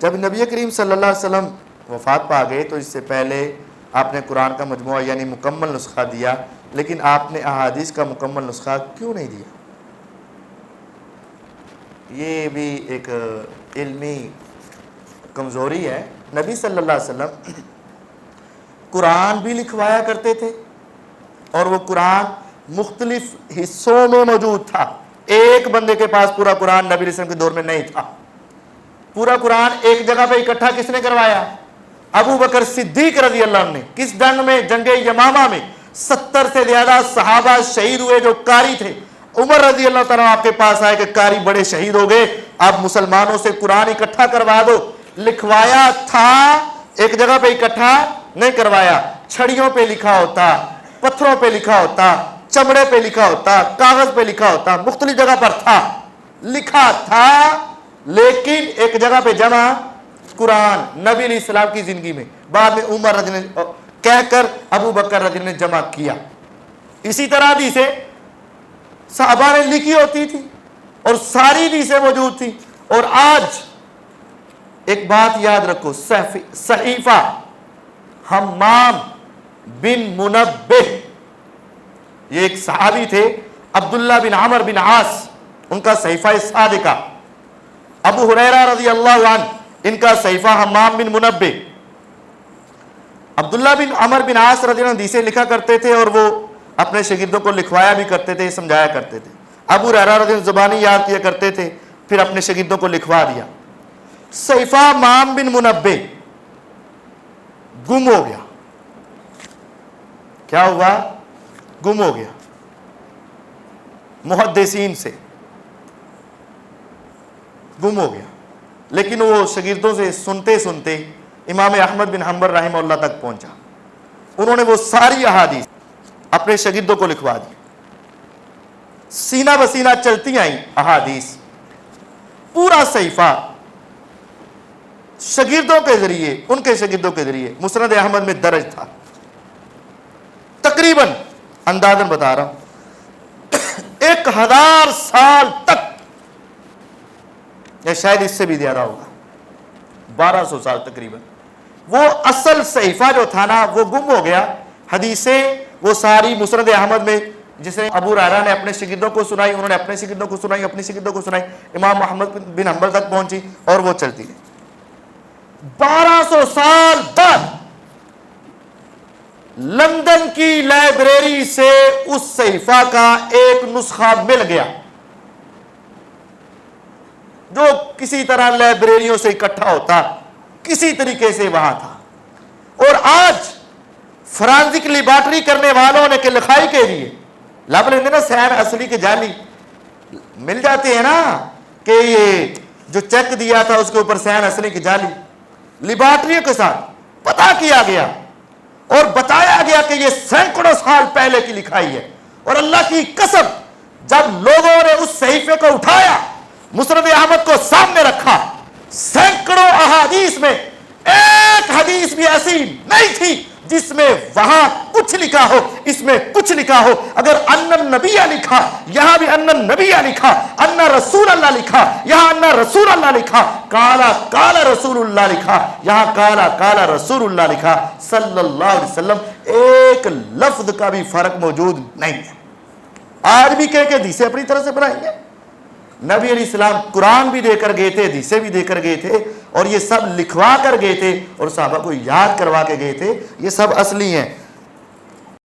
جب نبی کریم صلی اللہ علیہ وسلم وفات پا گئے تو اس سے پہلے آپ نے قرآن کا مجموعہ یعنی مکمل نسخہ دیا، لیکن آپ نے احادیث کا مکمل نسخہ کیوں نہیں دیا؟ یہ بھی ایک علمی کمزوری ہے۔ نبی صلی اللہ علیہ وسلم قرآن بھی لکھوایا کرتے تھے، اور وہ قرآن مختلف حصوں میں موجود تھا۔ ایک بندے کے پاس پورا قرآن نبی علیہ السلام کے دور میں نہیں تھا۔ پورا قرآن ایک جگہ پہ اکٹھا کس نے کروایا؟ ابو بکر صدیق رضی اللہ عنہ نے۔ کس جنگ میں؟ جنگ یمامہ میں 70 سے زیادہ صحابہ شہید ہوئے جو قاری تھے۔ عمر رضی اللہ تعالیٰ آپ کے پاس آئے کہ قاری بڑے شہید ہو گئے، آپ مسلمانوں سے قرآن اکٹھا کروا دو۔ لکھوایا تھا، ایک جگہ پہ اکٹھا نہیں کروایا۔ چھڑیوں پہ لکھا ہوتا، پتھروں پہ لکھا ہوتا، چمڑے پہ لکھا ہوتا، کاغذ پہ لکھا ہوتا، مختلف جگہ پر تھا، لکھا تھا، لیکن ایک جگہ پہ جمع قرآن نبی علیہ السلام کی زندگی میں، بعد میں عمر رضی اللہ عنہ کہہ کر ابو بکر رضی اللہ عنہ نے جمع کیا۔ اسی طرح حدیثیں صحابہ نے لکھی ہوتی تھی اور ساری حدیثیں موجود تھی۔ اور آج ایک بات یاد رکھو، صحیفہ حمام بن منبہ، یہ ایک صحابی تھے، عبداللہ بن عمر بن عاص، ان کا صحیفہ صادقہ۔ ابو ہریرہ رضی اللہ عنہ، ان کا صحیفہ حمام بن منبہ۔ عبداللہ بن عمر بن عاص رضی اللہ عنہ حدیثیں لکھا کرتے تھے اور وہ اپنے شاگردوں کو لکھوایا بھی کرتے تھے، سمجھایا کرتے تھے۔ ابو ہریرہ رضی اللہ عنہ زبانی یاد کیا کرتے تھے، پھر اپنے شاگردوں کو لکھوا دیا۔ صحیفہ حمام بن منبہ گم ہو گیا۔ کیا ہوا؟ گم ہو گیا۔ محدثین سے گم ہو گیا، لیکن وہ شاگردوں سے سنتے سنتے امام احمد بن حنبل رحمہ اللہ تک پہنچا۔ انہوں نے وہ ساری احادیث اپنے شاگردوں کو لکھوا دی، سینہ بسینہ چلتی آئیں احادیث۔ پورا صحیفہ شاگردوں کے ذریعے، ان کے شاگردوں کے ذریعے مسند احمد میں درج تھا۔ تقریباً اندازاً بتا رہا ہوں 1000 سال تک، یا شاید اس سے بھی زیادہ ہوگا، 1200 سال تقریباً، وہ اصل صحیفہ جو تھا نا وہ گم ہو گیا۔ حدیثیں وہ ساری مسند احمد میں، جسے ابو ہریرہ نے اپنے شاگردوں کو سنائی، انہوں نے اپنے شاگردوں کو سنائی، اپنے شاگردوں کو سنائی، امام احمد بن حنبل تک پہنچی اور وہ چلتی ہے۔ 1200 سال بعد لندن کی لائبریری سے اس صحیفہ کا ایک نسخہ مل گیا، جو کسی طرح لائبریریوں سے اکٹھا ہوتا، کسی طریقے سے وہاں تھا۔ اور آج فرانزک لیبارٹری کرنے والوں نے کہ لکھائی کے لیے لب لیندے نا سین اصلی کے جعلی مل جاتے ہیں نا، کہ یہ جو چیک دیا تھا اس کے اوپر سین اصلی کے جعلی، لیبارٹریوں کے ساتھ پتہ کیا گیا اور بتایا گیا کہ یہ سینکڑوں سال پہلے کی لکھائی ہے۔ اور اللہ کی قسم، جب لوگوں نے اس صحیفے کو اٹھایا، مسند احمد کو سامنے رکھا، سینکڑوں احادیث میں ایک حدیث بھی ایسی نہیں تھی جس میں وہاں کچھ لکھا ہو، اس میں کچھ لکھا ہو۔ اگر ان النبی لکھا، یہاں بھی ان النبی لکھا، ان رسول اللہ لکھا، یہاں ان رسول اللہ لکھا، کالا کالا رسول اللہ لکھا، یہاں کالا کالا رسول اللہ لکھا صلی اللہ علیہ وسلم، ایک لفظ کا بھی فرق موجود نہیں ہے۔ آج بھی کہ حدیثیں اپنی طرح سے بنائیں گے۔ نبی علیہ السلام قرآن بھی دے کر گئے تھے، حدیثیں بھی دے کر گئے تھے، اور یہ سب لکھوا کر گئے تھے اور صحابہ کو یاد کروا کے گئے تھے، یہ سب اصلی ہیں۔